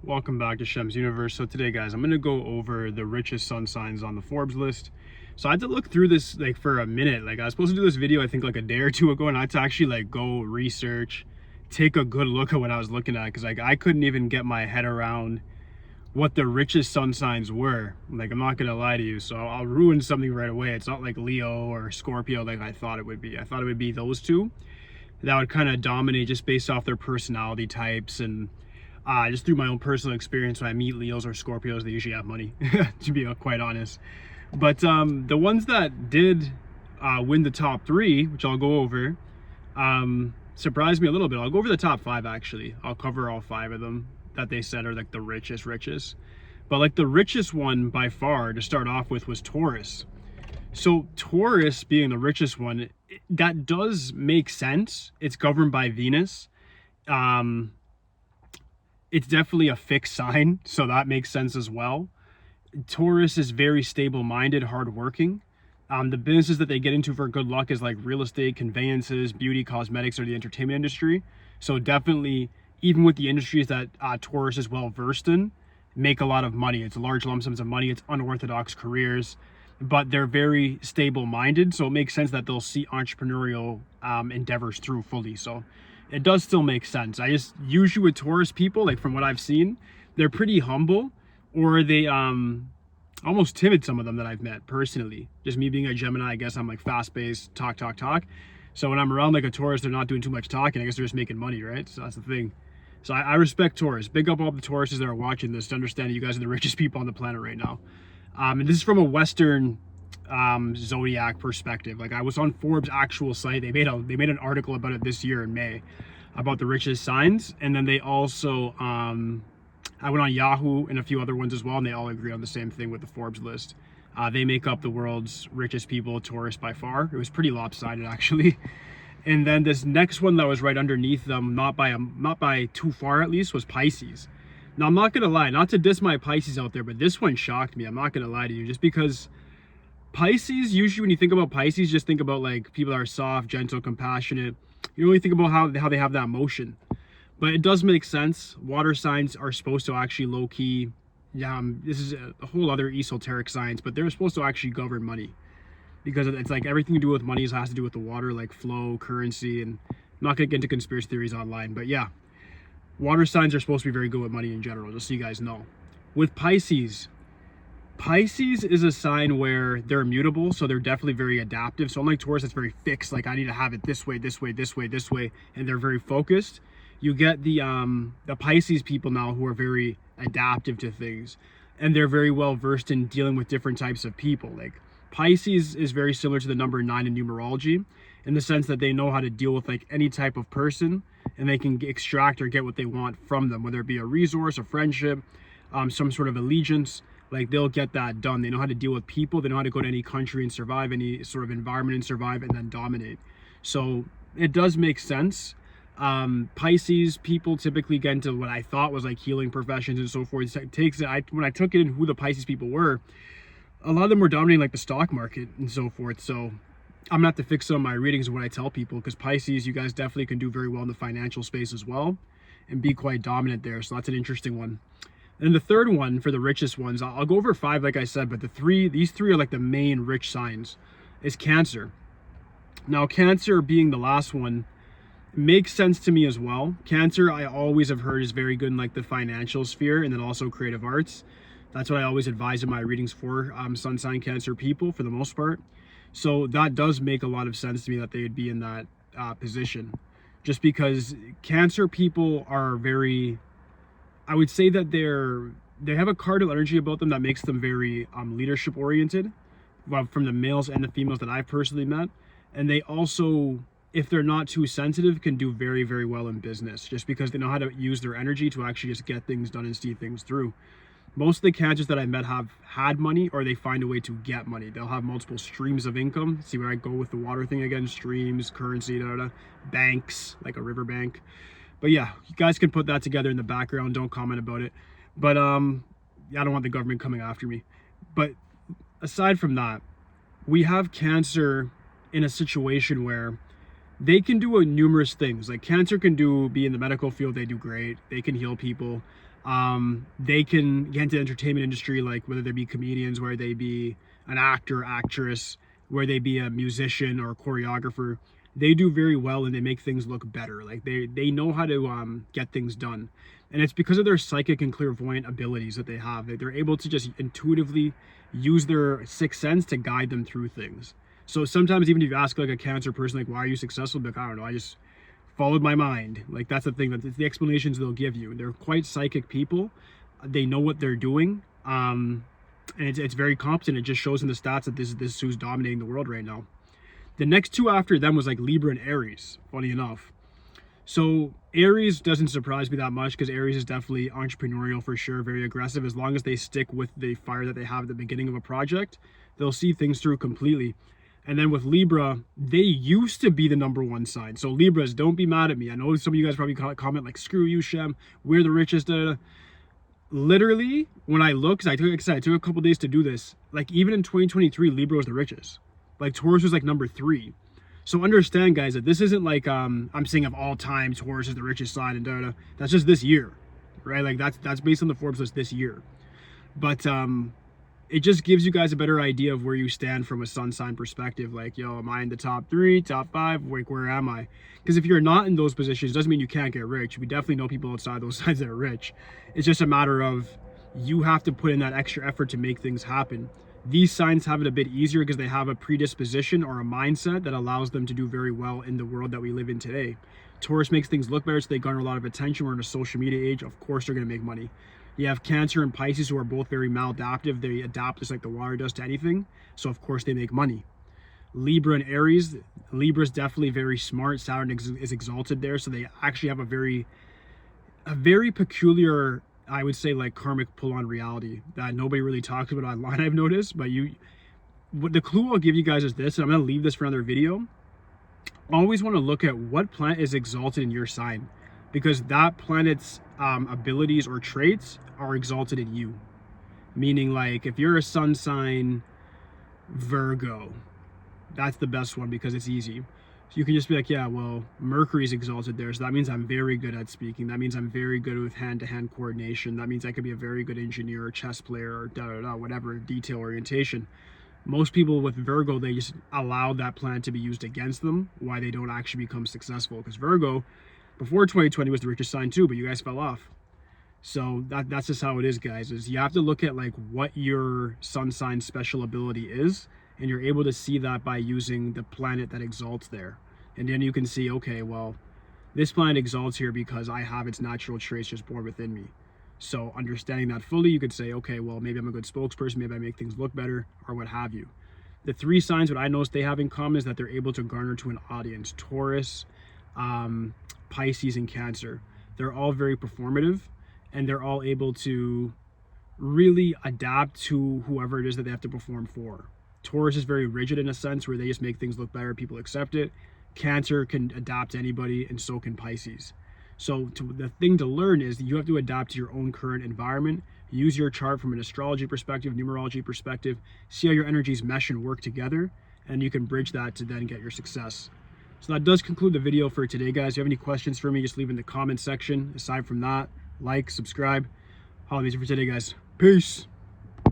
Welcome back to Shem's Universe. So today, guys, I'm going to go over the richest sun signs on the Forbes list. So I had to look through this like for a minute. Like I was supposed to do this video, I think like a day or two ago, and I had to actually like go research, take a good look at what I was looking at, because like I couldn't even get my head around what the richest sun signs were. Like, I'm not going to lie to you. So I'll ruin something right away. It's not like Leo or Scorpio like I thought it would be. I thought it would be those two that would kind of dominate just based off their personality types, and just through my own personal experience, when I meet Leos or Scorpios, they usually have money, to be quite honest. But the ones that did win the top three, which I'll go over, surprised me a little bit. I'll go over the top five, actually. I'll cover all five of them that they said are like the richest. But like the richest one by far to start off with was Taurus. So Taurus being the richest one, that does make sense. It's governed by Venus. It's definitely a fixed sign, so that makes sense as well. Taurus is very stable-minded, hardworking. The businesses that they get into for good luck is like real estate, conveyances, beauty, cosmetics, or the entertainment industry. So definitely, even with the industries that Taurus is well versed in, make a lot of money. It's large lump sums of money. It's unorthodox careers, but they're very stable-minded. So it makes sense that they'll see entrepreneurial endeavors through fully. So it does still make sense. I just usually with Taurus people, like from what I've seen, they're pretty humble, or they almost timid, some of them that I've met personally. Just me being a Gemini, I guess I'm like fast-paced, talk. So when I'm around like a Taurus, they're not doing too much talking. I guess they're just making money, right? So that's the thing. So I respect Taurus. Big up all the Tauruses that are watching this to understand that you guys are the richest people on the planet right now. And this is from a Western zodiac perspective. Like I was on Forbes' actual site. They made an article about it this year in May about the richest signs, and then they also I went on Yahoo and a few other ones as well, and they all agree on the same thing with the Forbes list. They make up the world's richest people, Taurus by far. It was pretty lopsided actually. And then this next one that was right underneath them, not by too far at least, was Pisces. Now I'm not gonna lie, not to diss my Pisces out there, but this one shocked me. I'm not gonna lie to you, just because Pisces, usually when you think about Pisces, just think about like people that are soft, gentle, compassionate. You don't really think about how they have that emotion. But it does make sense. Water signs are supposed to actually low-key, this is a whole other esoteric science, but they're supposed to actually govern money. Because it's like everything to do with money has to do with the water, like flow, currency, and I'm not gonna get into conspiracy theories online, but yeah. Water signs are supposed to be very good with money in general, just so you guys know. With Pisces is a sign where they're immutable, so they're definitely very adaptive. So unlike Taurus, it's very fixed, like I need to have it this way, and they're very focused. You get the Pisces people now who are very adaptive to things, and they're very well versed in dealing with different types of people. Like Pisces is very similar to the number 9 in numerology, in the sense that they know how to deal with like any type of person, and they can extract or get what they want from them, whether it be a resource, a friendship, some sort of allegiance. Like they'll get that done. They know how to deal with people. They know how to go to any country and survive, any sort of environment and survive, and then dominate. So it does make sense. Pisces people typically get into what I thought was like healing professions and so forth. When I took it in who the Pisces people were, a lot of them were dominating like the stock market and so forth. So I'm gonna have to fix some of my readings of what I tell people, because Pisces, you guys definitely can do very well in the financial space as well and be quite dominant there. So that's an interesting one. And the third one for the richest ones, I'll go over 5 like I said, but these three are like the main rich signs, is Cancer. Now Cancer being the last one makes sense to me as well. Cancer, I always have heard, is very good in like the financial sphere, and then also creative arts. That's what I always advise in my readings for sun sign Cancer people for the most part. So that does make a lot of sense to me that they would be in that position, just because Cancer people are very, I would say that they have a cardinal energy about them that makes them very leadership oriented, well, from the males and the females that I've personally met. And they also, if they're not too sensitive, can do very, very well in business, just because they know how to use their energy to actually just get things done and see things through. Most of the Cancers that I met have had money, or they find a way to get money. They'll have multiple streams of income. See where I go with the water thing again, streams, currency, banks, like a river bank. But yeah, you guys can put that together in the background. Don't comment about it. But I don't want the government coming after me. But aside from that, we have Cancer in a situation where they can do numerous things. Like Cancer can be in the medical field, they do great. They can heal people. They can get into the entertainment industry, like whether they be comedians, whether they be an actor, actress, where they be a musician or a choreographer. They do very well and they make things look better. Like they know how to get things done. And it's because of their psychic and clairvoyant abilities that they have. They're able to just intuitively use their sixth sense to guide them through things. So sometimes even if you ask like a Cancer person, like, why are you successful? Like, I don't know, I just followed my mind. Like, that's the thing, that's the explanations they'll give you. They're quite psychic people. They know what they're doing. And it's very competent. It just shows in the stats that this is who's dominating the world right now. The next two after them was like Libra and Aries, funny enough. So Aries doesn't surprise me that much because Aries is definitely entrepreneurial for sure, very aggressive. As long as they stick with the fire that they have at the beginning of a project, they'll see things through completely. And then with Libra, they used to be the #1 sign. So Libras, don't be mad at me. I know some of you guys probably comment like, screw you, Shem, we're the richest. Literally, when I look, because I took a couple days to do this, like even in 2023, Libra was the richest. Like Taurus was like #3. So understand, guys, that this isn't like I'm saying of all time Taurus is the richest sign and da. That's just this year, right? Like that's based on the Forbes list this year. But it just gives you guys a better idea of where you stand from a sun sign perspective. Like, yo, am I in the top 3, top 5? Like, where am I? Because if you're not in those positions, doesn't mean you can't get rich. We definitely know people outside those signs that are rich. It's just a matter of you have to put in that extra effort to make things happen. These signs have it a bit easier because they have a predisposition or a mindset that allows them to do very well in the world that we live in today. Taurus makes things look better, so they garner a lot of attention. We're in a social media age. Of course, they're going to make money. You have Cancer and Pisces who are both very maladaptive. They adapt just like the water does to anything. So, of course, they make money. Libra and Aries. Libra is definitely very smart. Saturn is exalted there. So they actually have a very peculiar, I would say, like karmic pull on reality that nobody really talks about online, I've noticed. But the clue I'll give you guys is this, and I'm going to leave this for another video. Always want to look at what planet is exalted in your sign, because that planet's abilities or traits are exalted in you. Meaning, like, if you're a sun sign Virgo, that's the best one because it's easy. So you can just be like, yeah, well, Mercury's exalted there, so that means I'm very good at speaking. That means I'm very good with hand-to-hand coordination. That means I could be a very good engineer or chess player or whatever, detail orientation. Most people with Virgo, they just allow that planet to be used against them, why they don't actually become successful. Because Virgo, before 2020, was the richest sign too, but you guys fell off. So that's just how it is, guys. Is you have to look at like what your sun sign special ability is, and you're able to see that by using the planet that exalts there. And then you can see, okay, well, this planet exalts here because I have its natural traits just born within me. So understanding that fully, you could say, okay, well, maybe I'm a good spokesperson, maybe I make things look better, or what have you. The 3 signs, what I noticed they have in common is that they're able to garner to an audience. Taurus, Pisces, and Cancer. They're all very performative, and they're all able to really adapt to whoever it is that they have to perform for. Taurus is very rigid in a sense where they just make things look better, people accept it. Cancer can adapt to anybody, and so can Pisces. So the thing to learn is that you have to adapt to your own current environment. Use your chart from an astrology perspective, numerology perspective, see how your energies mesh and work together, and you can bridge that to then get your success. So that does conclude the video for today, guys. If you have any questions for me, just leave in the comment section. Aside from that, like, subscribe. All these for today, guys. Peace.